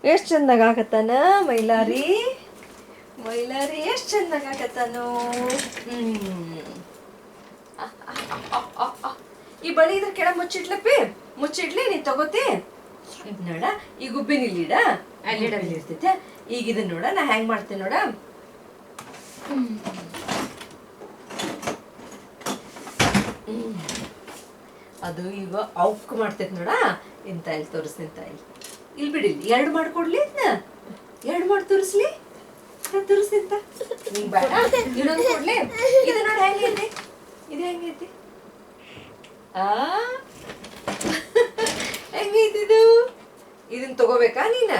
ಎಷ್ಟು ಚಂದಾಗ ಆಗತ್ತಾನ ಮೈಲಾರಿ. ಮೈಲಾರಿ ಎಷ್ಟು ಚಂದಾಗ ಆಗತ್ತಾನು. ಈ ಬಳಿ ಇದ್ರ ಕೆಳ ಮುಚ್ಚಿಡ್ಲಪ್ಪಿ, ಮುಚ್ಚಿಡ್ಲಿ ನೀ ತಗೋತಿ ನೋಡ. ಈ ಗುಬ್ಬಿನ ಇಲ್ಲಿಡ, ಅಲ್ಲಿಡ ಇರ್ತೈತೆ. ಈಗ ಇದನ್ನ ನೋಡ ನಾ ಹೆಂಗ್ ಮಾಡ್ತೇನೆ ನೋಡ. ಅದು ಈಗ ಔಕ್ ಮಾಡ್ತೈತಿ ನೋಡ. ಇಂತ ಇಲ್ಲಿ ತೋರಿಸ್ತಿಂತ ಇಲ್ಲಿ ಬಿಡಿ, ಎರಡು ಮಾಡ್ಕೊಡ್ಲಿ, ಎರಡು ಮಾಡಿ ತೋರಿಸ್ಲಿ, ತೋರಿಸ್ತಿಂತ ನಿಂಗ್ ಬೇಡ. ಇನ್ನೊಂದು ಕೊಡ್ಲಿ. ಇದು ನೋಡಿ ಹೆಂಗೈತಿ, ಇದು ಹೆಂಗೈತಿ, ಹೆಂಗೈತಿದು. ಇದನ್ನ ತಗೋಬೇಕಾ ನೀನ?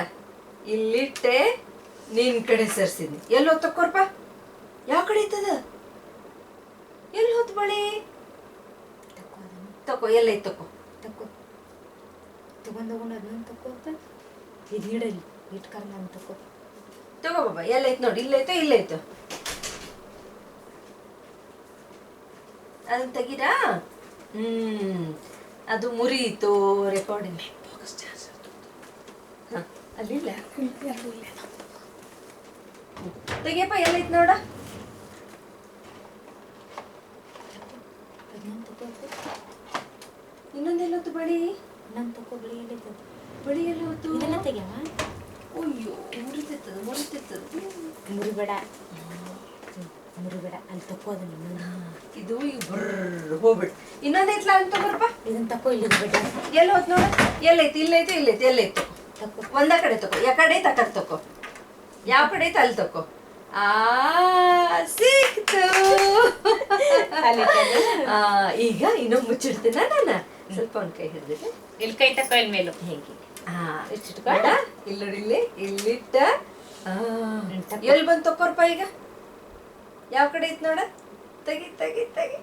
ಇಲ್ಲಿಟ್ಟೆ ನಿನ್ ಕಡೆ ಸರ್ಸಿದ್ನಿ. ಎಲ್ಲಿ ಹೋದ್ ತಕ್ಕೋರ್ಪ, ಯಾವ ಕಡೆ ಐತದ, ಎಲ್ಲಿ ಹೋತ್ ಬಳಿ ತಕೋ, ಎಲ್ಲೈತ್ ತಕೋ, ತಕೋ ತಗೊಂಡೋಗೊಂಡು ಅದನ್ನ ತಕೋತ ಇದು ಹಿಡಲಿ ಇಟ್ಕರ್ ನಾನು ತಕೋ ತಗೋ ಬಾಬಾ. ಎಲ್ಲೈತ್ ನೋಡಿ, ಇಲ್ಲೈತೋ ಇಲ್ಲೈತೋ, ಅದನ್ನ ತೆಗೀರಾ. ಅದು ಮುರಿಯಿತು ರೆಕಾರ್ಡಿಂಗ್. ಅಲ್ಲಿಲ್ಲ, ತೆಗಿಯಪ್ಪ, ಎಲ್ಲೈತ್ ನೋಡ. ಇನ್ನೊಂದೆಲ್ಲೊತ್ತು ಬಳಿ, ನಮ್ಮ ತಕೋ ಬಳಿ ಎಲ್ಲೈತದ, ಬಳಿ ಎಲ್ಲ ಹೊತ್ತು ಇದನ್ನ ತೆಗ್ಯವ. ಅಯ್ಯೋ ಮುರಿತಿರ್ತದ, ಮುರಿತಿರ್ತದ. ಮುರಿಬೇಡ ಮುರಿಬೇಡ, ಅಲ್ಲಿ ತಕೋ ಅದನ್ನ. ಇದು ಈಗ ಬರ್ರ ಹೋಗ್ಬಿಡು. ಇನ್ನೊಂದೈತ್ಲ ಅಂತ ತಗೋರಪ್ಪ, ಇದನ್ನ ತಕೋ. ಇಲ್ಲಿ ಬಿಡ, ಎಲ್ಲಿ ಹೋತ್ ನೋಡ, ಎಲ್ಲೈತಿ, ಇಲ್ಲೈತಿ, ಇಲ್ಲೈತಿ, ಎಲ್ಲೈತು ತಕೋ. ಒಂದ ಕಡೆ ತಕೋ, ಯಾ ಕಡೆ ಐತೆ ಆ ಕಡೆ ತಕೋ, ಯಾವ ಕಡೆ ಐತೆ ಅಲ್ಲಿ ತಕೋ. ಸಿಕ್ತು. ಈಗ ಇನ್ನೊಂದು ಮುಚ್ಚಿಡ್ತೀನ ನಾನು. ಸ್ವಲ್ಪ ಒಂದ್ ಕೈ ಹಿಡ್ದಿಲ್ಲ, ಇಲ್ಲಿ ಕೈ ತಕೋ, ಇಲ್ಲಿ ಮೇಲು ಹೆಂಗೆ ಇಷ್ಟಿಟ್ಕೊಂಡ ಇಲ್ಲಿ ನೋಡಿ, ಇಲ್ಲಿ ಇಲ್ಲಿಟ್ಟ. ಎಲ್ಲಿ ಬಂದು ತಕೋರ್ಪ ಈಗ, ಯಾವ ಕಡೆ ಐತ್ ನೋಡ. ತೆಗಿ ತೆಗಿ ತೆಗಿ.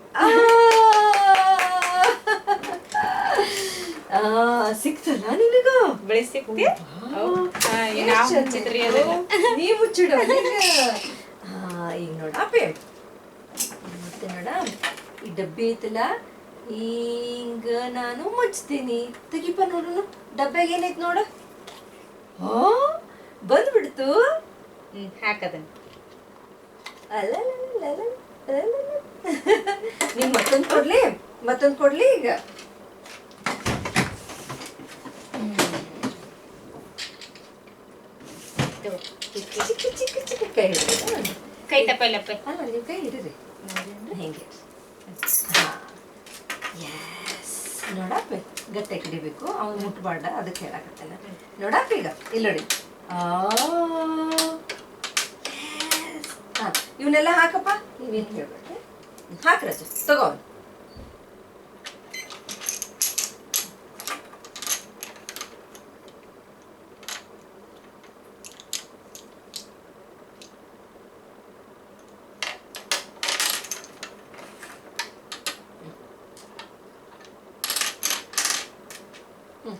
ಸಿಕ್ತಲ್ಲ ನಿನಗ, ಬಳಿ ಸಿಕ್ತಿ. ನೀ ಮುಚ್ಚಿಡು ಈಗ ನೋಡ. ಅಪ್ಪೆ ಮತ್ತೆ ನೋಡ, ಈ ಡಬ್ಬಿ ಐತಲ್ಲ, ಹಿಂಗ ನಾನು ಮುಚ್ತೀನಿ. ತೆಗಿಪ ನೋಡು, ಡಬ್ಬ್ಯಾಗ ಏನೈತ್ ನೋಡ. ಬಂದ್ಬಿಡ್ತು. ಹಾಕದನ್ ಅಲ್ಲ ನಿಂಗೆ ಮತ್ತೊಂದು ಕೊಡ್ಲಿ, ಮತ್ತೊಂದು ಕೊಡ್ಲಿ ಈಗ. ಚಿಕ್ಕ ಚಿಕ್ಕ ಚಿಕ್ಕ ಕೈ ಹಿಡಿದ, ಕೈ ತಪ್ಪಲ್ಲಪ್ಪ. ಅಲ್ಲ ನೀವು ಕೈ ಹಿಡಿರಿ ಹೆಂಗೆ. ನೋಡಪ್ಪ, ಗಟ್ಟಿ ಹಿಡಿಬೇಕು, ಅವ್ನು ಮುಟ್ಬಾರ್ದ, ಅದಕ್ಕೆ ಹೇಳಕತ್ತೇನೆ. ನೋಡಪ್ಪ ಈಗ ಇಲ್ಲಿ ನೋಡಿ. ಇವನ್ನೆಲ್ಲ ಹಾಕಪ್ಪ, ನೀವೇನು ಹೇಳ್ಬೇಡ್ರಿ. ಹಾಕ್ರಜ ತಗೋ.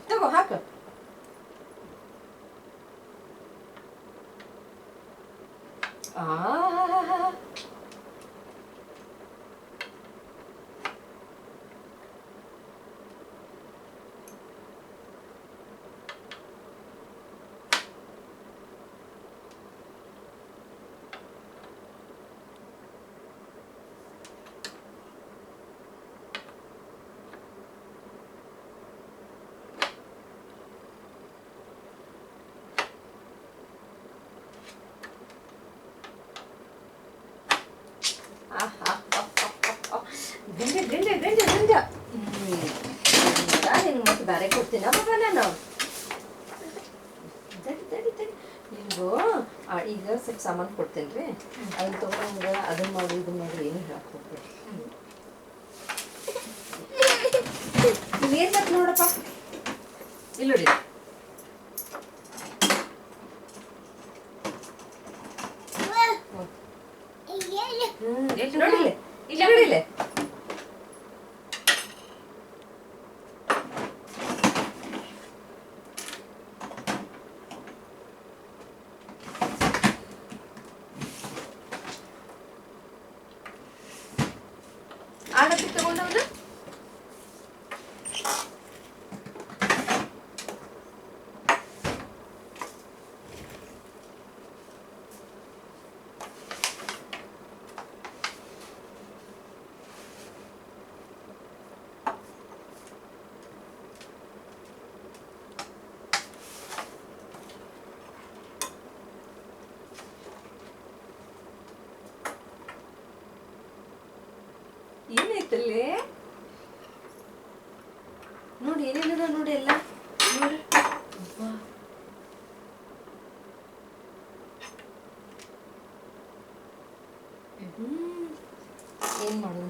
ತಗೋ ಹಾಕ. ಗಂಜ ಗಂಜ ಗಂಜ ಗಂಜ. ನಿನ್ಗೆ ಮತ್ತೆ ಬೇರೆ ಕೊಡ್ತೀನಿ ಬಾಬಾ ನಾನು. ತಡಿ ತಡಿ ತಡಿ, ನಿಮಗೂ ಈಗ ಸ್ವಲ್ಪ ಸಾಮಾನು ಕೊಡ್ತೇನೆ ರೀ. ಅದನ್ನ ತೊಗೊಂಡು ಅದನ್ನ ಮಾಡಿ ಇದನ್ನ ಮಾಡಿ ಏನು ಹೇಳಕ್ ಹೋಗ್ಬೇಡಿ. ನೀವೇನು ಬೇಕು ನೋಡಪ್ಪ, ಇಲ್ಲಿ ನೋಡಿ. ನೋಡಿಲ್ಲ, ಇಲ್ಲ ನೋಡಿಲ್ಲ. ಆಗತ್ತೆ ತಗೊಂಡವನು.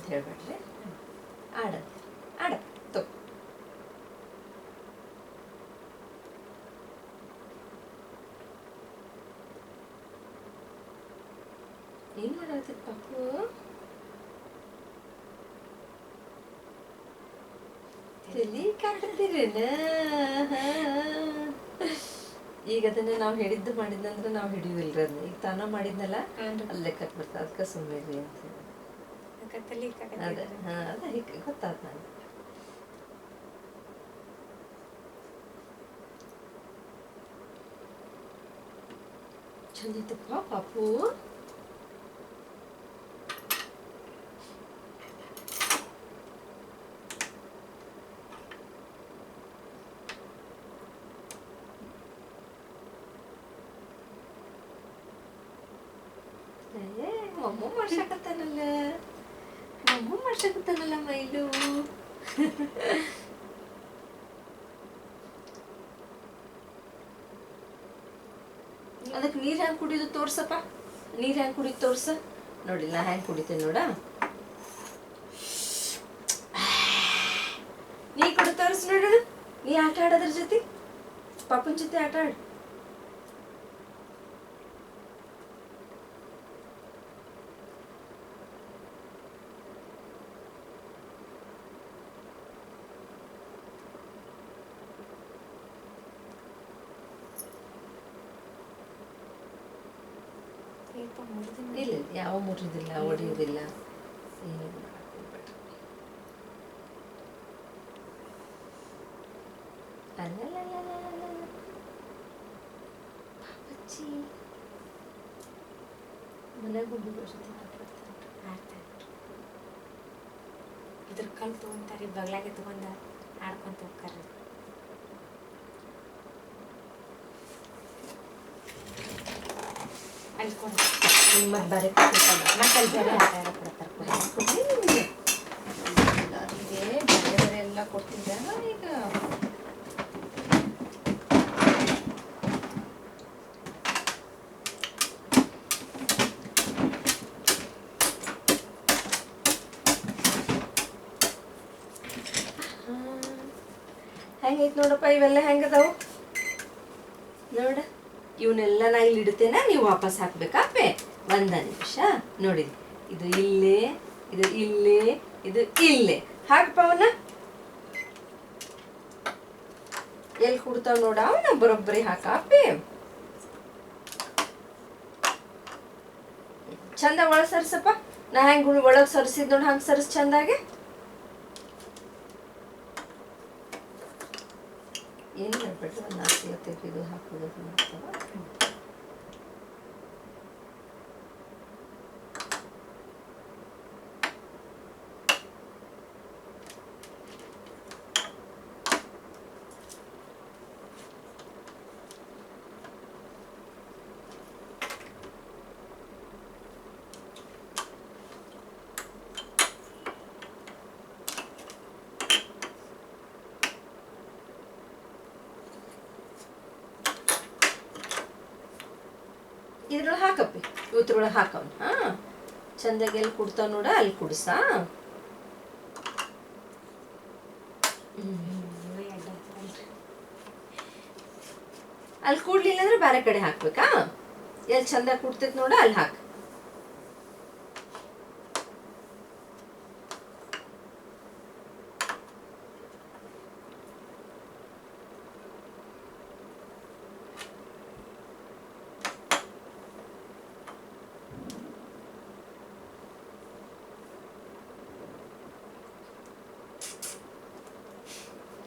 ಹೇಳ್ಬೇಡ್ರಿ. ಆಡ ಆಡ ತಗೋ. ಏನ್ ಮಾಡಾಕತ್ತೈತಿ ಪಾಪು? ತಲಿ ಕಾಡ್ತೀರೇನ? ಈಗ ಅದನ್ನ ನಾವು ಹಿಡಿದ್ದು ಮಾಡಿದ್ನಂದ್ರೆ ನಾವು ಹಿಡಿಯುವಿಲ್ರಿ ಅದನ್ನ. ಈಗ ತಾನ ಮಾಡಿದ್ನಲ್ಲ ಅಲ್ಲಿ ಲೆಕ್ಕಕ್ಕೆ ಬರ್ತದೆ. ಅದಕ್ಕೆ ಸುಮ್ಮನೆ ಅಂತ ಅದ ಅದ ಹೀಗೆ ಗೊತ್ತಾದ ನಾನು. ಚಂದ ಇತ್ತಪ್ಪ ಪಾಪು. ಮಮ್ಮೂ ಮಾಡ್ಸಕತ್ತಾನಲ್ಲ, ಮಮ್ಮೂ ಮಾಡ್ಸಕತ್ತಾನಲ್ಲ ಮೈಲು. ಅದಕ್ಕೆ ನೀರು ಹೆಂಗೆ ಕುಡಿಯೋದು ತೋರ್ಸಪ್ಪ. ನೀರು ಹೆಂಗೆ ಕುಡಿದು ತೋರ್ಸ. ನೋಡಿ ನಾ ಹೆಂಗೆ ಕುಡಿತೇನೆ ನೋಡ. ನೀ ಕುಡಿ ತೋರ್ಸ್ ನೋಡೋಣ. ನೀ ಆಟ ಆಡೋದ್ರ ಜೊತೆ, ಪಾಪನ ಜೊತೆ ಆಟ ಆಡು. ಇಲ್ಲ ಯಾವ ಮುರಿದಿಲ್ಲ, ಹೊಡೆಯುವುದಿಲ್ಲ, ಏನು ಮಾಡಬೇಡ. ಪಾಪಚ್ಚಿ ಮನೆಗೆ ಹುಡುಗರ ಜೊತೆ ಆಡ್ತಾರೆ. ಇದ್ರ ಕಲ್ ತೊಗೊಂತಾರೆ, ಬಗ್ಲಾಗೆ ತೊಗೊಂಡ ಆಡ್ಕೊಂತ ಹೋಗ್ತಾರೆ. ಅಲ್ಕೊಂಡು ಮತ್ತೆ ಬೇರೆ ಮತ್ತೆ ಅಲ್ಲಿ ಬೇರೆ ಆಟ ಆಡೋ ಕೊಡ್ತಾರೆ. ಎಲ್ಲರಿಗೆ ಬೇರೆ ಬೇರೆ ಎಲ್ಲ ಕೊಡ್ತಿದ್ದ ಈಗ. ಹೆಂಗೈತೆ ನೋಡಪ್ಪ, ಇವೆಲ್ಲ ಹೆಂಗದಾವು ನೋಡ. ಇವನ್ನೆಲ್ಲ ನಾ ಇಲ್ಲಿ ಇಡ್ತೇನೆ, ನೀವು ವಾಪಸ್ ಹಾಕ್ಬೇಕಾಪೆ. ಒಂದ ನಿಮಿಷ ನೋಡಿ. ಇದು ಇಲ್ಲೇ, ಇದು ಇಲ್ಲೇ, ಇದು ಇಲ್ಲೇ. ಹಾಕಪ್ಪ ಅವನ್ನ. ಎಲ್ಲಿ ಕುಡ್ತಾವ ನೋಡ ಅವನ ಬರೋಬ್ಬರಿ ಹಾಕಾಪೆ. ಚಂದ ಒಳ ಸರ್ಸಪ್ಪ. ನಾ ಹೆಂಗ ಒಳಗೆ ಸರ್ಸಿದ್ ನೋಡಿ ಹಂಗೆ ಸರ್ಸ್ ಚಂದಾಗೆ. ಏನು ಹೇಳ್ಬಿಟ್ರೆ ಒಂದು 4 ಇದು ಹಾಕೋದು ಮಾಡ್ತಾವ. ಇದ್ರೊಳಗೆ ಹಾಕಪ್ಪಿ, ಇವತ್ರೊಳಗೆ ಹಾಕವ್ನ. ಹಾ ಚಂದಾಗಿ ಎಲ್ಲಿ ಕುಡ್ತಾವ ನೋಡ ಅಲ್ಲಿ ಕುಡ್ಸಾ. ಅಲ್ಲಿ ಕೂಡ್ಲಿಲ್ಲ ಅಂದ್ರೆ ಬೇರೆ ಕಡೆ ಹಾಕ್ಬೇಕಾ. ಎಲ್ಲಿ ಚಂದ ಕುಡ್ತೈತಿ ನೋಡ ಅಲ್ಲಿ ಹಾಕ.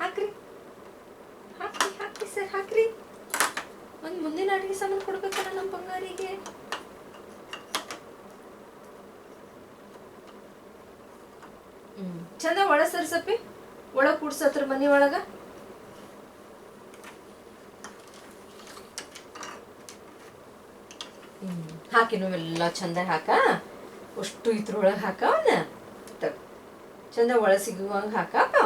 ಹಾಕ್ರಿ ಹಾಕ್ರಿ ಹಾಕ್ರಿ ಸರ್ ಹಾಕ್ರಿ. ಒಂದು ಮುಂದಿನ ಅಡುಗೆ ಸಾಮಾನು ಕೊಡ್ಬೇಕಲ್ಲ ನಮ್ಮ ಬಂಗಾರಿಗೆ. ಚಂದ ಒಳ ಸರ್ಸಪ್ಪಿ, ಒಳಗೆ ಕೂಡ್ಸತ್ರ ಮನಿ ಒಳಗ. ಹಾಕಿ ನಾವೆಲ್ಲ ಚಂದ ಹಾಕ. ಅಷ್ಟು ಇದ್ರೊಳಗೆ ಹಾಕ. ಅವನ್ನ ಚಂದ ಒಳ ಸಿಗುವಂಗ ಹಾಕಪ್ಪ.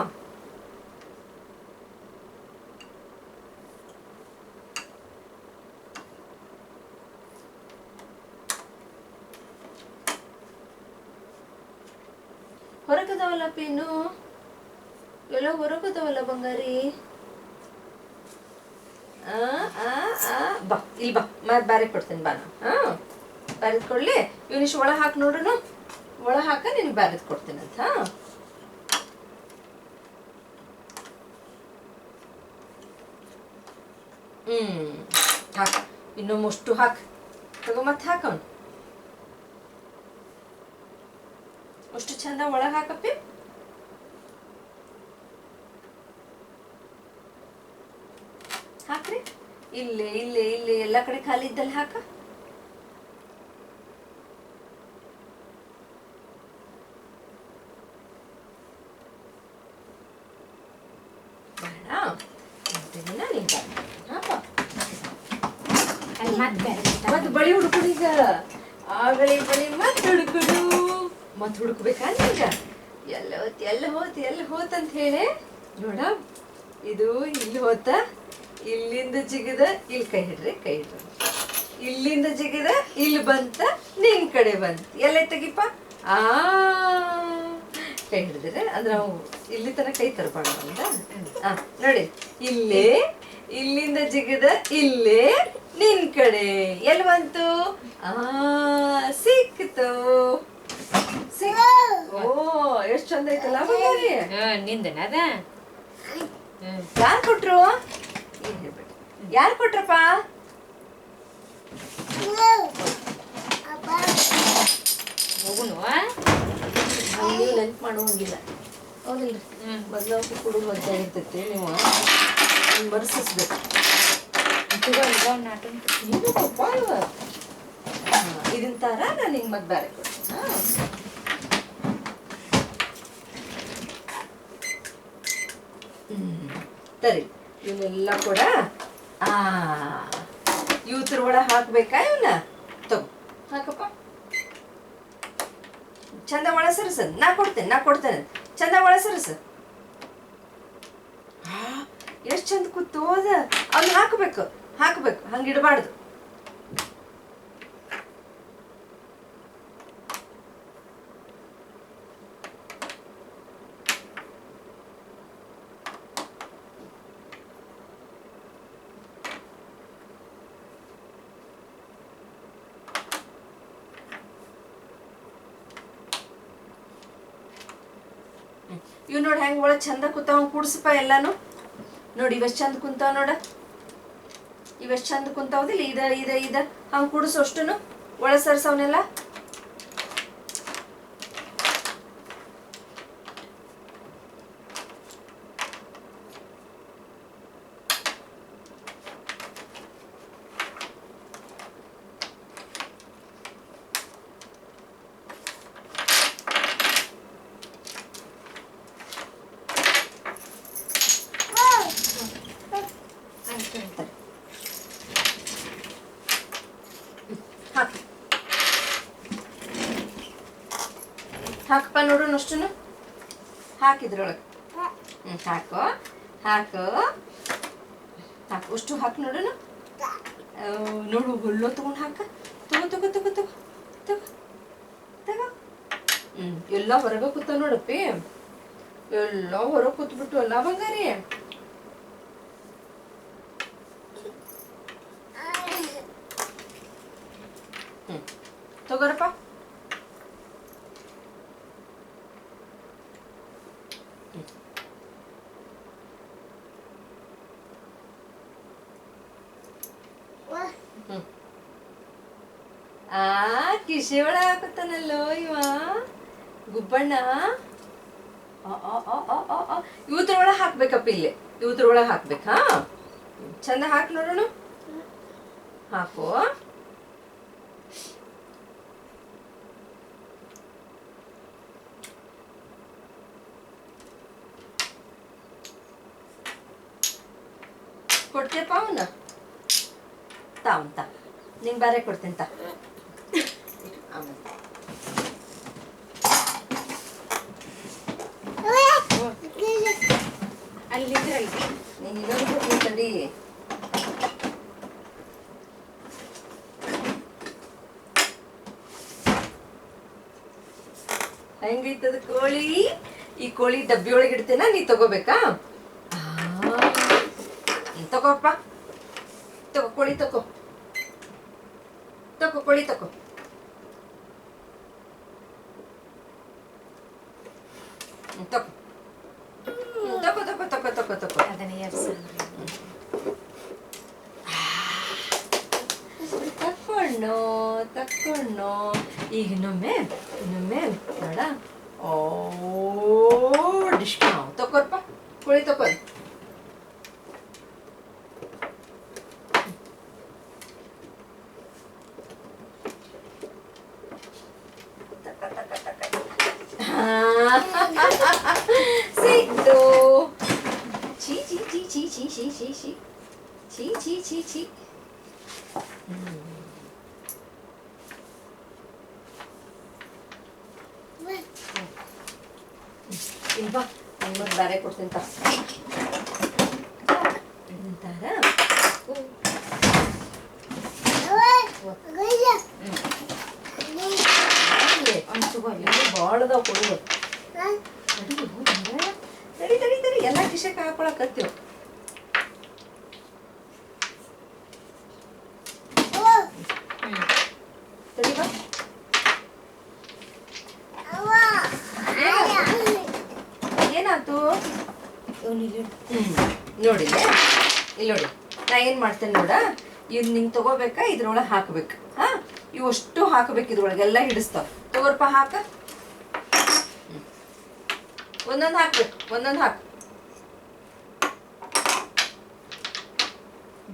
ಹೊರಗದವಲ್ಲ ಪಿನ್ನು, ಎಲ್ಲ ಹೊರಗದವಲ್ಲ ಬಂಗಾರಿ. ಬಾ ಇಲ್ಲಿ ಬಾ, ಮತ್ತೆ ಬ್ಯಾರೆ ಕೊಡ್ತೀನಿ ಬಾ. ನಾನು ಬ್ಯಾರೆದ್ ಕೊಡ್ಲಿ, ಇವನಿಷ್ಟು ಒಳ ಹಾಕಿ ನೋಡ್ರು, ಒಳ ಹಾಕ ನಿನ್ಗೆ ಬ್ಯಾರೆದ್ ಕೊಡ್ತೀನಿ ಅಂತ. ಹಾಕ, ಇನ್ನೊಮ್ಮಷ್ಟು ಹಾಕ, ತಗೋ ಮತ್ತೆ ಹಾಕ. ಅವನು ಅಷ್ಟು ಚಂದ ಒಳಗೆ ಹಾಕಪ್ಪಿ. ಹಾಕ್ರಿ, ಇಲ್ಲೇ ಇಲ್ಲೇ ಇಲ್ಲೇ ಎಲ್ಲ ಕಡೆ ಖಾಲಿ ಇದ್ದಲ್ಲಿ ಹಾಕ. ಮತ್ ಬಳಿ ಹುಡುಕುಡು ಈಗ, ಆ ಬಳಿ ಮತ್ತೆ ಹುಡುಕುಡು, ಮತ್ ಹುಡುಕ್ಬೇಕಾ ಈಗ. ಎಲ್ಲ ಹೋತ್ ಅಂತ ಹೇಳಿ ನೋಡ. ಇದು ಇಲ್ಲಿ ಹೋತ, ಇಲ್ಲಿಂದ ಜಿಗಿದ ಇಲ್ಲಿ ಕೈ ಹಿಡ್ರಿ, ಇಲ್ಲಿಂದ ಜಿಗಿದ ಇಲ್ಲಿ ಬಂತ, ನಿನ್ ಕಡೆ ಬಂತ. ಎಲ್ಲ ತೆಗಿಪ್ಪ. ಕೈ ಹಿಡಿದ್ರೆ ಅಂದ್ರೆ ನಾವು ಇಲ್ಲಿ ತನಕ ಕೈ ತರಬಾರ್ದು ಅಂತ. ನೋಡಿ, ಇಲ್ಲೇ ಇಲ್ಲಿಂದ ಜಿಗಿದ ಇಲ್ಲೇ ನಿನ್ ಕಡೆ ಎಲ್ಲಿ ಬಂತು? ಸಿಕ್ತು. ಓ, ಎಷ್ಟ್ ಚಂದ ಐತಲ್ಲ ಬಂಗಾರಿ. ನಿಂದನದ ಯಾರು ಕೊಟ್ರು? ಯಾರು ಕೊಟ್ರಪ್ಪ? ಹೋಗುನು ನೀವು ನೆನ್ಪು ಮಾಡುವಂಗಿಲ್ಲ, ಹೌದಿಲ್ಲ? ಮೊದಲು ಕುಡು ಮಜ್ಜೆ ಇರ್ತೈತಿ, ನೀವು ಮರ್ಸಿಸ್ಬೇಕು. ಇದನ್ ತರ ನಾನು ಹಿಂಗ್ ಮತ್ತೆ ಬೇರೆ ಕೊಡ್ತೀನಿ. ಸರಿ, ಇವನ್ನೆಲ್ಲ ಕೂಡ ಇವತ್ತರ ಒಳ ಹಾಕ್ಬೇಕಾ? ಇವನ್ನ ತಗೋ ಹಾಕಪ್ಪ. ಚಂದ ಒಳ ಸರಸ. ನಾ ಕೊಡ್ತೇನೆ ಚಂದ ಒಳ ಸರಸ. ಎಷ್ಟ್ ಚಂದ ಕೂತು ಅದ. ಅವ್ನ ಹಾಕ್ಬೇಕು ಹಂಗಿಡಬಾರ್ದು. ಇವ್ ನೋಡಿ ಹೆಂಗ್ ಒಳಗ್ ಚಂದ ಕೂತಾವ. ಕೂಡ್ಸಪ್ಪ ಎಲ್ಲಾನು. ನೋಡಿ ಇವೆಷ್ಟು ಚಂದ ಕುಂತಾವ ನೋಡ, ಇವೆಷ್ಟು ಚಂದ ಕುಂತಾವದಿಲ್ಲ. ಇದ ಹಂಗೆ ಕೂಡಿಸು. ಅಷ್ಟುನು ಒಳ ಸರ್ಸವನೆಲ್ಲ. ಹಾಕಪ್ಪ ನೋಡು. ಅಷ್ಟುನು ಹಾಕಿದ್ರೊಳಗೆ ಹಾಕು ಅಷ್ಟು ಹಾಕಿ ನೋಡೋಣ. ನೋಡು, ಹುಲ್ಲು ತಗೊಂಡು ಹಾಕ. ತಗೋ. ಎಲ್ಲ ಹೊರಗೆ ಕೂತ ನೋಡಪ್ಪಿ. ಎಲ್ಲ ಹೊರಗೆ ಕೂತ್ಬಿಟ್ಟು ಅಲ್ಲ ಬಂಗಾರಿ. ತಗೋರಪ್ಪ. ಕಿಶೆ ಒಳ ಹಾಕುತ್ತಾನಲ್ಲೋ ಇವ ಗುಬ್ಬಣ್ಣ. ಇವತ್ರೊಳಗೆ ಹಾಕ್ಬೇಕಪ್ಪ. ಇಲ್ಲಿ ಇವತ್ರೊಳಗೆ ಹಾಕ್ಬೇಕಾ? ಚಂದ ಹಾಕಿ ನೋಡೋಣ. ಹಾಕು. ಕೊಡ್ತೀಯಪ್ಪ ಅವನ್ನ? ತಾ ನಿಂಗೆ ಬೇರೆ ಕೊಡ್ತೀನಿ ತಾ. ಅಲ್ಲಿದ್ರಲ್ಲಿ ನೀನು ಇನ್ನೊಂದು ಕೊಡ್ತೀನಿ ತಡಿ. ಹೆಂಗೈತದ ಕೋಳಿ? ಈ ಕೋಳಿ ಡಬ್ಬಿ ಒಳಗೆ ಇಡ್ತೇನ, ನೀ ತಗೋಬೇಕಾ? ತಗೋಪ್ಪ, ತಗೋ ಕೋಳಿ, ತಗೋ ತಗೋ ಕೋಳಿ, ತಗೋ. ತಗೋ ತಗೋ ತಗೋ ತಗೋ ತಗೋ ತಗೋ. ಅದನ್ನ ಎರ್ಸ ತಕ್ಕೊಂಡು ತಕ್ಕೊಂಡು ಈಗ ಇನ್ನೊಮ್ಮೆ ನೋಡ. ಓ ಡಿಶ್ ತಗೋರ್ಪ ಕೋಳಿ, ತಗೋ. ಸಿಕ್ತು. ಚೀ ಚೀ ಚೀ ಚೀ ಚೀ ಚೀ ಚೀ ಚೀ ಚೀ ಚೀ ಚೀ ಚೀ. ಇಲ್ವಾ ಮತ್ತೆ ಬೇರೆ ಕೊಡ್ತೀನಿ ತಾರ. ಭಾಳ ಅದಾವ ಕೊಡುವ. ತಡಿ ತಡಿ ತಡಿ ಎಲ್ಲ ಕಿಶಕ್ಕೆ ಹಾಕೊಳಕತ್ತೀವಿ. ತಡಿ ಬಾ. ಏನಾಯ್ತು? ನೋಡಿಲ್ಲ ಇಲ್ಲಿ ನೋಡಿ, ನಾ ಏನು ಮಾಡ್ತೇನೆ ನೋಡ. ಇವ್ ನಿಂಗೆ ತಗೋಬೇಕಾ, ಇದ್ರೊಳಗೆ ಹಾಕ್ಬೇಕು. ಹಾ, ಇವಷ್ಟು ಹಾಕ್ಬೇಕು, ಇದ್ರೊಳಗೆ ಎಲ್ಲ ಹಿಡಿಸ್ತಾವ. ತಗೋರ್ಪ, ಹಾಕ. ಒಂದೊಂದು ಹಾಕ್ಬೇಕು, ಒಂದೊಂದು ಹಾಕು.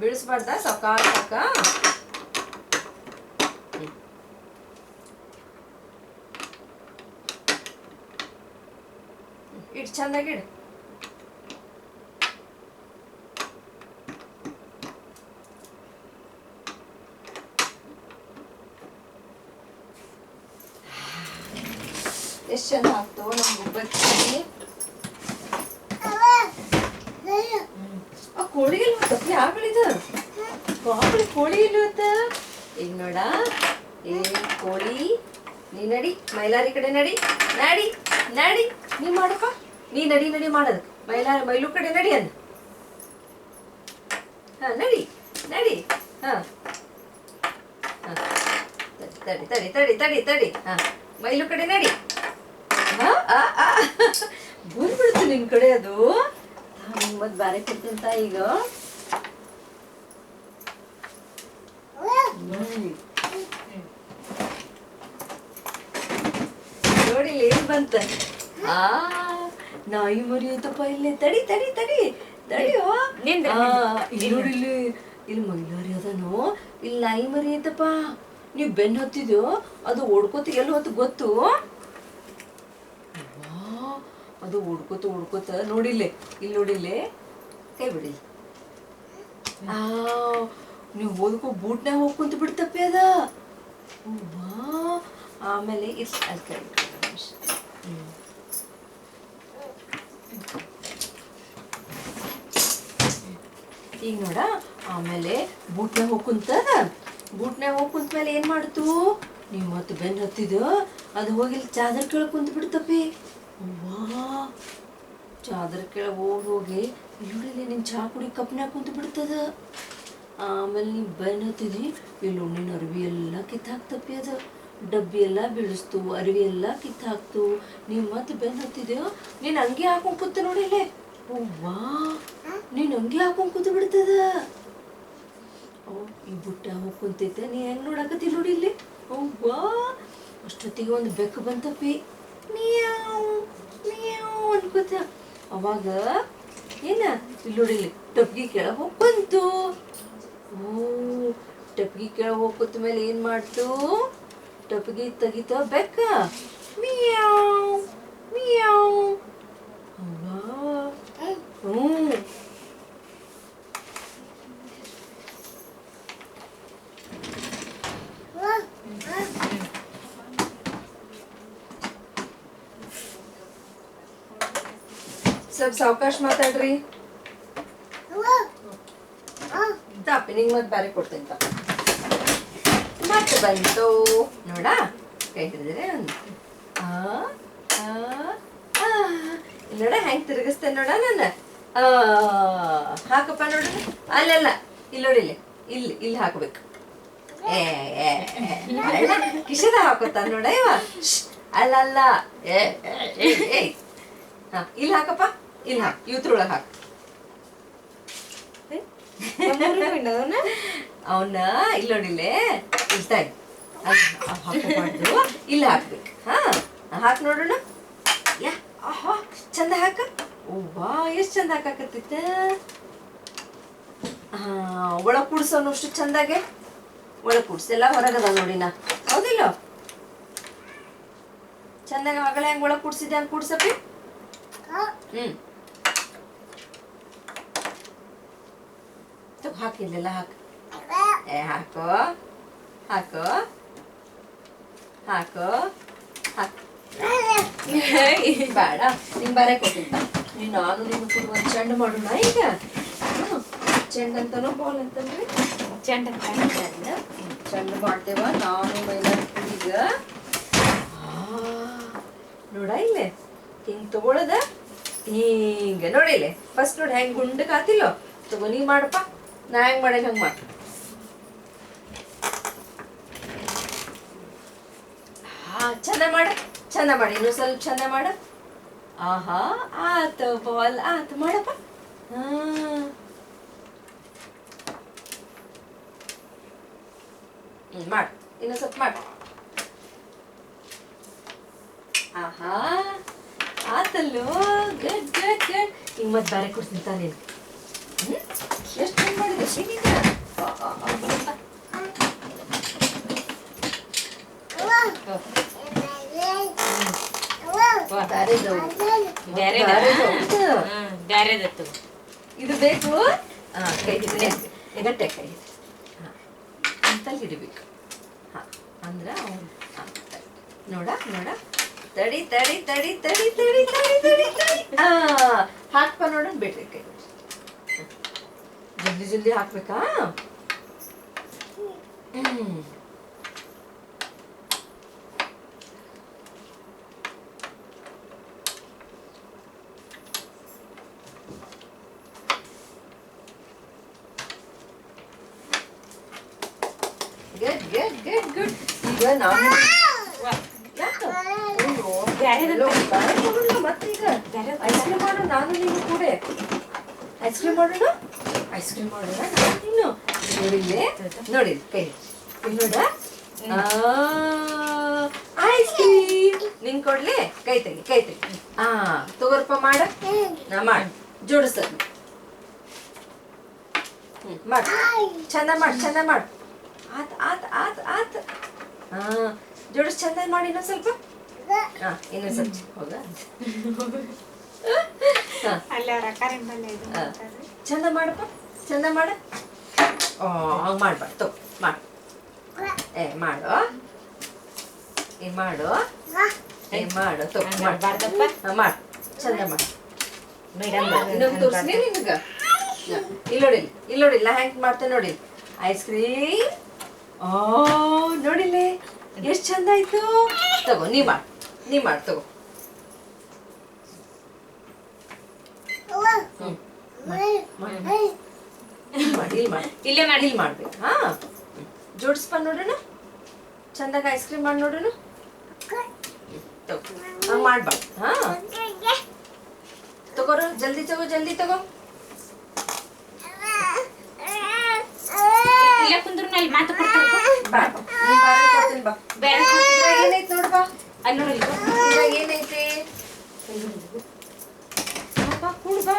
ಬೀಳಿಸ್ಬಾರ್ದ, ಸಾಕಾಗ ಸಾಕ. ಇಟ್ಟು ಚಂದಾಗಿಡು. ಎಷ್ಟು ಚಂದ ಆಗ್ತವ ನಮ್ಮ ಗುಬ್ಬಚ್ಚಿ. ಆ ಕೋಳಿ ಎಲ್ಲಿ ಹೋಗ್ತಪ್ಪಿ? ಆಕಳಿದ ಕೋಳಿ ಎಲ್ಲಿ ಹೋಗ್ತ? ಈಗ ನೋಡ, ಏ ಕೋಳಿ, ನೀ ನಡಿ ಮೈಲಾರಿ ಕಡೆ ನಡಿ. ನಡಿ ನಡಿ, ನೀ ಮಾಡಪ್ಪ, ನೀ ನಡಿ ನಡಿ ಮಾಡೋದು. ಮೈಲು ಕಡೆ ನಡಿ ಅಂದ. ಹಾ ನಡಿ ನಡಿ. ಹಾ ತಡಿ ತಡಿ ತಡಿ ತಡಿ ತಡಿ. ಹಾ ಮೈಲು ಕಡೆ ನಡಿ. ಬಂದ್ಬಿಡ್ತು ನಿನ್ ಕಡೆ ಅದು. ಮತ್ ಬಾರೆ ಕೊಡ್ತಂತ ಈಗ. ನೋಡಿ ಏನ್ ಬಂತ. ನಾಯಿ ಮರಿ ಐತಪ್ಪ ಇಲ್ಲೇ. ತಡಿ ತಡಿ ತಡಿ ತಡಿಯೋ. ನೋಡಿ ಇಲ್ಲಿ ಮೈಲಾರಿ ಅದನು, ಇಲ್ಲಿ ನಾಯಿ ಮರಿ ಐತಪ್ಪ. ನೀವ್ ಬೆನ್ ಹತ್ತಿದ್ಯೋ, ಅದು ಓಡ್ಕೋತ ಎಲ್ಲಿ ಹೊತ್ತು ಗೊತ್ತು? ಅದು ಓಡ್ಕೋತ ನೋಡಿಲ್ಲೇ, ಇಲ್ಲಿ ನೋಡಿಲ್ಲೇ, ಕೈ ಬಿಡಿ. ನೀವು ಓದ್ಕೋ ಬೂಟ್ನಾಗ ಹೋಗ್ಕೊಂತ ಬಿಡ್ತಪ್ಪಿ ಅದ. ಆಮೇಲೆ ಅಲ್ಲಿ ಕೈ ಈಗ ನೋಡ. ಆಮೇಲೆ ಬೂಟ್ನಾಗ ಹೋಗ್ಕುಂತದ. ಬೂಟ್ನಾಗ ಹೋಗ್ಕುಂತ ಮೇಲೆ ಏನ್ ಮಾಡ್ತು? ನೀವು ಮತ್ತೆ ಬೆನ್ ಹತ್ತಿದ, ಅದು ಹೋಗಿ ಚಾದರ್ ಕೆಳಗೆ ಕುಂತ ಬಿಡ್ತಪ್ಪಿ. ಚಾದರ್ ಕೆಳಗೆ ಹೋಗಿ ಇಲ್ಲಿ ನಿನ್ ಚಾ ಕುಡಿ ಕಪ್ನಾಗ ಕುಂತ ಬಿಡ್ತದ. ಆಮೇಲೆ ನೀ ಬೆನ್ ಹತ್ತಿದಿ, ಇಲ್ಲಿ ನಿನ್ನ ಅರ್ವಿ ಎಲ್ಲ ಕಿತ್ತಾಕ್ತಪ್ಪಿ ಅದ. ಡಬ್ಬಿ ಎಲ್ಲ ಬೀಳಿಸ್ತು, ಅರಿವಿ ಎಲ್ಲ ಕಿತ್ತಾಕ್ತು. ನೀವು ಮತ್ತೆ ಬೆನ್ ಹತ್ತಿದ್ಯೋ, ನೀನ್ ಅಂಗಿ ಹಾಕೊಂಡ್ ಕೂತ ನೋಡಿಲ್ಲೇ. ವಾ, ನೀನ್ ಅಂಗಿ ಹಾಕೊಂಡ್ ಕೂತು ಬಿಡ್ತದ. ಈ ಬುಟ್ಟ ಹೋಗಿ ಕುಂತೈತೆ, ನೀ ಹೆಂಗ್ ನೋಡಕತ್ತಿ ನೋಡಿ ಇಲ್ಲಿ. ವಾ, ಅಷ್ಟೊತ್ತಿಗೆ ಒಂದು ಬೆಕ್ಕು ಬಂತಪ್ಪಿ. ಮಿಯಾವ್ ಮಿಯಾವ್ ಅನ್ಕೋತ. ಅವಾಗ ಏನ ಇಲ್ಲಿ ನೋಡಿಲ್ಲಿ ಟಪ್ಗಿ ಕೆಳಗೆ ಹೋಗಿ ಬಂತು. ಟಪ್ಗಿ ಕೆಳಗೆ ಹೋಗಿ ಕೂತ ಮೇಲೆ ಏನ್ ಮಾಡ್ತು? ಟಪ್ಗಿ ತೆಗಿತ ಬೆಕ್ಕ. ಮಿಯಾವ್ ಮಿಯಾವ್. ಸ್ವಲ್ಪ ಸಾವಕಾಶ ಮಾತಾಡ್ರಿ. ತಾಪಿ ನಿಂಗೆ ಮತ್ತೆ ಬ್ಯಾರೆ ಕೊಡ್ತೇನೆ. ಮತ್ತೆ ಬಂತು ನೋಡ, ಕೈ ಹಿಡಿದ್ರೆ ಒಂದು ನೋಡ ಹೆಂಗ್ ತಿರುಗಿಸ್ತೇನೆ ನೋಡ ನಾನು ಹಾಕಪ್ಪ ನೋಡ ಅಲ್ಲಲ್ಲ ಇಲ್ಲಿ ನೋಡಿ ಇಲ್ಲಿ ಇಲ್ಲಿ ಹಾಕ್ಬೇಕು ಕಿಶದ ಹಾಕೋತಾನ ನೋಡ ಇವ ಅಲ್ಲಲ್ಲ ಇಲ್ಲಿ ಹಾಕಪ್ಪ ಇಲ್ಲಿ ಹಾಕ್ ಇವ್ರೊಳಗೆ ಹಾಕ್ ಅವನ್ನ ಇಲ್ಲಿ ನೋಡಿಲ್ಲೇ ಇಲ್ತಾ ಹಾಕೋಬಾರ್ದು ಇಲ್ಲಿ ಹಾಕ್ಬೇಕು ಹಾಕ್ ನೋಡೋಣ ಯಾ ಆಹಾ ಚಂದ ಹಾಕ ವಾ ಎಷ್ಟು ಚಂದ ಹಾಕಾಕತ್ತಿತ್ತ ಒಳಗ್ ಕೂಡ್ಸೋನು ಅಷ್ಟು ಚಂದಾಗೆ ಒಳಗ್ ಕೂಡ್ಸೆಲ್ಲ ಹೊರಗದ ನೋಡಿ ನಾ ಹೌದಿಲ್ಲ ಚಂದಾಗ ಮಗಳ ಹೆಂಗ್ ಒಳಗ್ ಕೂಡ್ಸಿದೆ ಹಂಗ್ ಕೂಡ್ಸಪ್ಪಿ ಹಾಕಿಲ್ಲ ಹಾಕ ಹಾಕೋ ಹಾಕೋ ಹಾಕೋ ಹಾಕ ಬೇಡ ನಿಂಗೆ ಬಾರೆ ಕೊಟ್ಟಿದ್ದ ನಾನು ನಿಮ್ಗೆ ಕೊಡುವ ಚೆಂಡು ಮಾಡೋಣ ಈಗ ಚೆಂಡ್ ಅಂತಾನೋ ಬಾಲ್ ಅಂತಂದ್ರೆ ಚೆಂಡ ಚೆಂಡು ಮಾಡ್ತೇವ ನಾನು ಈಗ ನೋಡ ಇಲ್ಲೇ ಹಿಂಗ್ ತಗೊಳದ ಹಿಂಗ ನೋಡಿ ಇಲ್ಲೇ ಫಸ್ಟ್ ನೋಡಿ ಹೆಂಗ್ ಗುಂಡಕ್ ಆತಿಲ್ಲೋ ತಗೋ ನೀ ಮಾಡಪ್ಪ ನಾ ಹೆಂಗ್ ಮಾಡೇನ್ ಹಂಗ್ ಮಾಡ ಚಂದ ಮಾಡ ಚಂದ ಮಾಡಿ ಇನ್ನೂ ಸ್ವಲ್ಪ ಚಂದ ಮಾಡ ಆಹಾ ಆತ ಬಾಲ್ ಆತ ಮಾಡಪ್ಪ ಮಾಡ ಇನ್ನು ಸ್ವಲ್ಪ ಮಾಡ ಆಹಾ ಆತಲ್ಲೋ ಗಡ್ ಗಡ್ ಗಡ್ ಹಿಂಗ್ ಮತ್ ಬೇರೆ ಕೊಡ್ತೀನಿ ತಾನೇ ಎಷ್ಟು ಚಂದ ಮಾಡಿದೆ ಶೀನಿಂದ ಇದು ಬೇಕು ಕೈ ಗಟ್ಟೆ ಕೈ ಅಂತಲ್ಲಿ ಹಿಡಿಬೇಕು ಅಂದ್ರ ನೋಡ ನೋಡ ತಡಿ ತಡಿ ತಡಿ ತಡಿ ತಡಿ ತಡಿ ತಡಿ ತಡಿ ಹಾಕ್ಪ ನೋಡೋಣ ಬಿಡ್ರಿ ಕೈ ಜಲ್ದಿ ಜಲ್ದಿ ಹಾಕ್ಬೇಕಾ ಗುಡ್ ಗುಡ್ ಗುಡ್ ಗುಡ್ ಈಗ ನಾನು ಮತ್ತೀಗ ಐಸ್ ಕ್ರೀಮ್ ಮಾಡೋಣ ನಾನು ನೀನು ಕೂಡ ಐಸ್ ಕ್ರೀಮ್ ಮಾಡೋಣ ಐಸ್ ಕ್ರೀಮ್ ಮಾಡೋಣ ನಾನು ನೀನು ನೋಡಿಲ್ಲೇ ನೋಡಿ ಕೈ ಇಲ್ಲಿ ನೋಡ ಐಸ್ ಕ್ರೀಮ್ ನಿಂಗೆ ಕೊಡ್ಲಿ ಕೈ ತೆಗಿ ತಗೋರಪ್ಪ ಮಾಡ ನಾ ಮಾಡ ಜೋಡಿಸ ಮಾಡ ಚಂದ ಮಾಡ ಚಂದ ಮಾಡ ಆತ್ ಆತ್ ಆತ್ ಆತ್ ಜೋಡಿಸ್ ಚಂದ ಮಾಡಿ ಇನ್ನೊಂದು ಸ್ವಲ್ಪ ಇನ್ನೊಂದು ಸ್ವಲ್ಪ ಹೋಗ ಚಂದ ಮಾಡಪ್ಪ ಚಂದ ಮಾಡ ಹಂಗೆ ಮಾಡ್ಬಾರ್ದು ತಗೋ ಮಾಡು ಮಾಡು ಮಾಡು ಮಾಡು ತಗೋ ಮಾಡ್ಬಾರ್ದಪ್ಪ ಮಾಡು ಚಂದ ಮಾಡು ಇನ್ನೊಂದು ತೋರಿಸ್ನಿ ನಿನಗೆ ಇಲ್ಲಿ ನೋಡಿಲ್ಲ ಹೆಂಗೆ ಮಾಡ್ತೇನೆ ನೋಡಿ ಐಸ್ ಕ್ರೀಮ್ ನೋಡಿಲ್ಲೇ ಎಷ್ಟು ಚಂದ ಆಯ್ತು ತಗೋ ನೀ ಮಾಡು ತಗೋ ಇಲ್ಲೇ ಮಾಡಿ ಇಲ್ಲಿ ಮಾಡ್ಬೇಕು ಜೋಡಿಸ್ಪ ನೋಡೋಣ ಚಂದಾಗ ಐಸ್ ಕ್ರೀಮ್ ಮಾಡಿ ನೋಡೋಣ ಹಂಗೆ ಮಾಡ್ಬಾರ್ದು ತಗೋರು ಜಲ್ದಿ ತಗೋ ಜಲ್ದಿ ತಗೋ ಕುಂದ್ರು ನಲ್ಲಿ ಮಾತು ಕೊಡ್ತಾರೆ ಏನೈತೆ ನೋಡ್ಬಾ ಅಲ್ಲಿ ನೋಡಿ ಏನೈತೆ ಕೂಡ್ ಬಾ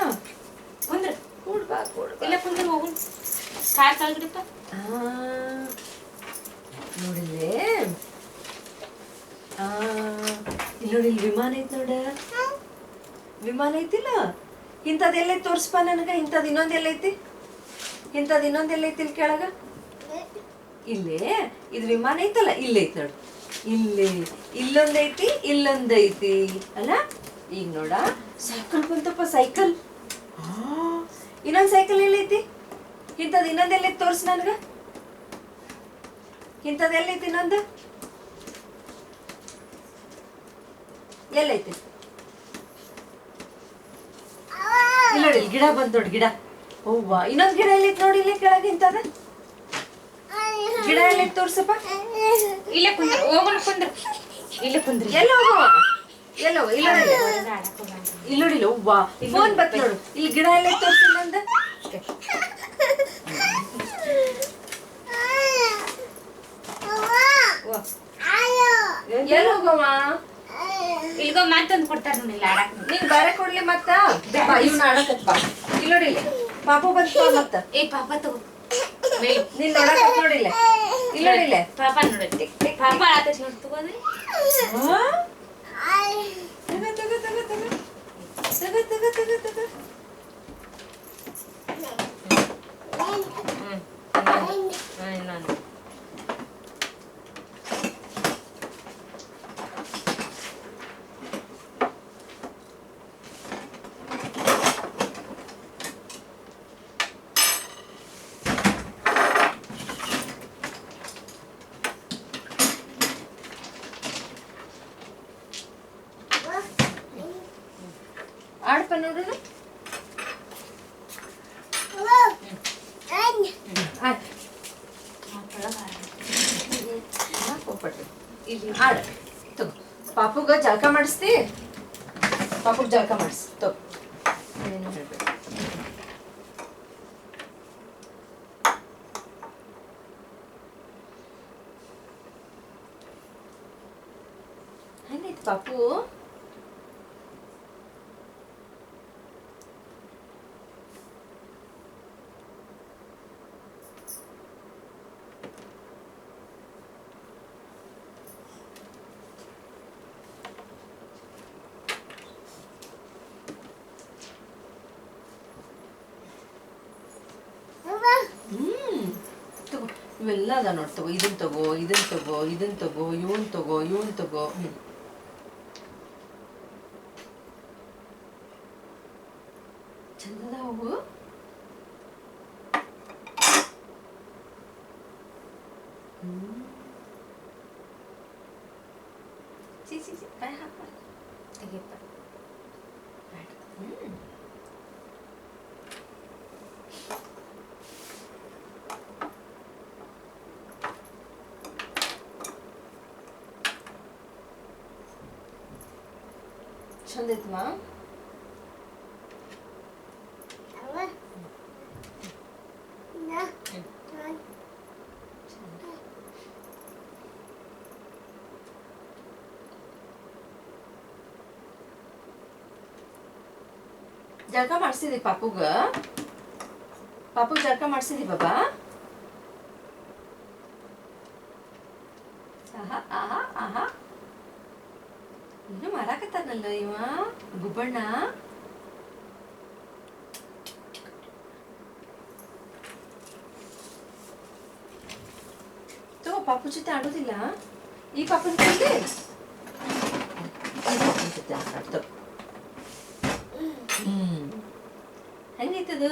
ಕುಂದ್ರ ಕೂಡ್ ಬಾ ಇಲ್ಲ ಕುಂದ್ರ ಹೋಗು ಕಾರ್ ಕಳ್ಗಿಡಪ್ಪ ನೋಡಿಲ್ಲೇ ಇಲ್ಲಿ ನೋಡಿ ವಿಮಾನ ಐತಿ ನೋಡ ವಿಮಾನ ಐತಿಲ್ಲ ಇಂಥದ್ದೆಲ್ಲೈತಿ ತೋರಿಸ್ಪ ನನಗೆ ಇಂಥದ್ದು ಇನ್ನೊಂದೆಲ್ಲೈತಿ ಇಂಥದ್ದು ಇನ್ನೊಂದೆಲ್ಲೈತಿ ಇಲ್ಲಿ ಕೆಳಗ ಇಲ್ಲೇ ಇದು ವಿಮಾನ ಐತಲ್ಲ ಇಲ್ಲೈತಿ ನೋಡು ಇಲ್ಲಿ ಇಲ್ಲೊಂದೈತಿ ಇಲ್ಲೊಂದೈತಿ ಅಲ್ಲ ಈಗ ನೋಡ ಸೈಕಲ್ ಬಂತಪ್ಪ ಸೈಕಲ್ ಇನ್ನೊಂದು ಸೈಕಲ್ ಎಲ್ಲೈತಿ ಇಂಥದ್ದು ಇನ್ನೊಂದೆಲ್ಲೈತಿ ತೋರಿಸ್ ನನಗೆ ಇಂಥದ್ದೆಲ್ಲೈತಿ ಇನ್ನೊಂದು ಎಲ್ಲೈತಿ ಇಲ್ಲ ನೋಡಿ ಗಿಡ ಬಂದ್ ನೋಡಿ ಗಿಡ. ಹೂವ ಇನ್ನೊಂದ್ ಗಿಡ ಎಲ್ಲೈತಿ ನೋಡಿ ಇಲ್ಲಿ ಕೆಳಗಿಂತದ ಗಿಡ ಎಲ್ಲೈತಿ ತೋರ್ಸಪ್ಪ. ಇಲ್ಲೇ ಕುಂದ್ರ ಹೋಗೋಣ ಕುಂದ್ರ ಇಲ್ಲೇ ಕುಂದ್ರಿ. ಎಲ್ಲ ಹೋಗುವ ಎಲ್ಲೋ ಇಲ್ಲ ಇಲ್ಲಿ ನೋಡಿಲ್ಲ ಹೂವ ಫೋನ್ ಬತ್ ನೋಡು ಇಲ್ಲಿ ಗಿಡ ಎಲ್ಲೈತಿ ತೋರ್ಸಿಲ್ಲ ಅಂದ. ಎಲ್ಲಿ ಹೋಗವ ಇಲ್ಗೋ ಮತ್ತೊಂದು ಕೊಡ್ತಾರ ನೋಡಿ ಇಲ್ಲಿ ಆಡಕ್. ನೀನ್ ಬೇರೆ ಕೊಡ್ಲಿ ಮತ್ತ ಇವ್ನ ಆಡಕತ್ ಬಾ ಇಲ್ಲಿ ನೋಡಿಲ್ಲ ಪಾಪು ಬಂತ ಮತ್ತ ಏ ಪಾಪ ತಗೋ ನೀನ್ ನೋಡಕತ್ ನೋಡಿಲ್ಲ ಇಲ್ಲಿ ನೋಡಿಲ್ಲ ಪಾಪ ನೋಡಿ ಪಾಪ ಆತೈತಿ ನೋಡಿ ತಗೋದಿ. ತಗ ತಗ ತಗ ತಗ ತಗ ತಗ ತಗ ತಗ ಇನ್ನೊಂದು ಆಡ್ಪ ನೋಡೋಣ. ಆಡ ತಗೋ ಪಾಪುಗ ಜಳಕ ಮಾಡಿಸ್ತಿ ಪಾಪುಗ್ ಜಳಕ ಮಾಡಿಸ್ ತಗೋ ಏನು ಹೇಳ್ಬೇಕು. ಹೆಂಗೈತಿ ಪಾಪು ತಗೋ ಇವೆಲ್ಲ ಅದ ನೋಡಿ ತಗೋ ಇದನ್ ತಗೋ ಇದನ್ ತಗೋ ಇದನ್ ತಗೋ ಇವನ್ ತಗೋ ಇವನ್ ತಗೋ. ಚಂದದ ಅವು ಸಿ ಸಿ ಸಿ ಬಾಯ್ ಹಾಕ ತೆಗಿಯಪ್ಪ. ಚಂದ ಐತಮ್ಮ. ಜಳಕ ಮಾಡಿಸಿದಿ ಪಾಪುಗ ಜಳಕ ಮಾಡಿಸಿದಿ ಬಾಬಾ. ಆಹಾ ಆಹಾ ಆಹಾ ಇನ್ನು ಮಾರಾಕತ್ತಾನಲ್ಲ ಇವ ಗುಬ್ಬಣ್ಣ. ತಗೋ ಪಾಪು ಜೊತೆ ಆಡೋದಿಲ್ಲ ಈ ಪಾಪನ ಜೊತೆ ಆಡ್ತೋ. ಹೆಂಗೈತದು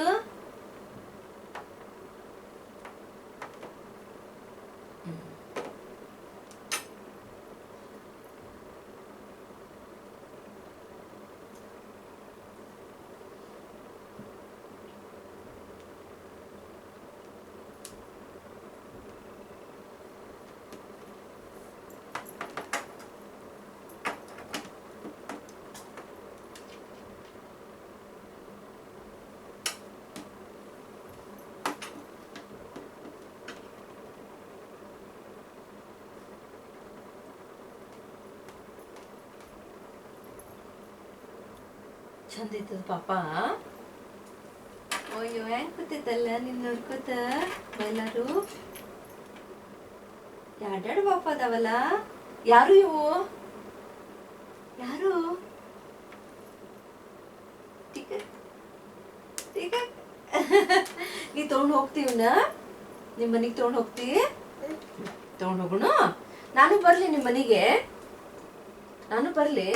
ಚಂದ ಐತದ ಪಾಪ. ಅಯ್ಯೋ ಹೆಂಗ್ ಕೂತೈತಲ್ಲ ನಿನ್ ನೋಡ್ಕೋತ ಎಲ್ಲಾರು. ಎರಡೆರಡು ಪಾಪ ಅದಾವಲ್ಲ. ಯಾರು ಇವು ಯಾರು ನೀ ತಗೊಂಡ್ ಹೋಗ್ತೀವನ ನಿಮ್ ಮನಿಗ್ ತಗೊಂಡ್ ಹೋಗ್ತಿ ತಗೊಂಡ್ ಹೋಗೋಣ. ನಾನು ಬರ್ಲಿ ನಿಮ್ ಮನಿಗೆ ನಾನು ಬರ್ಲಿ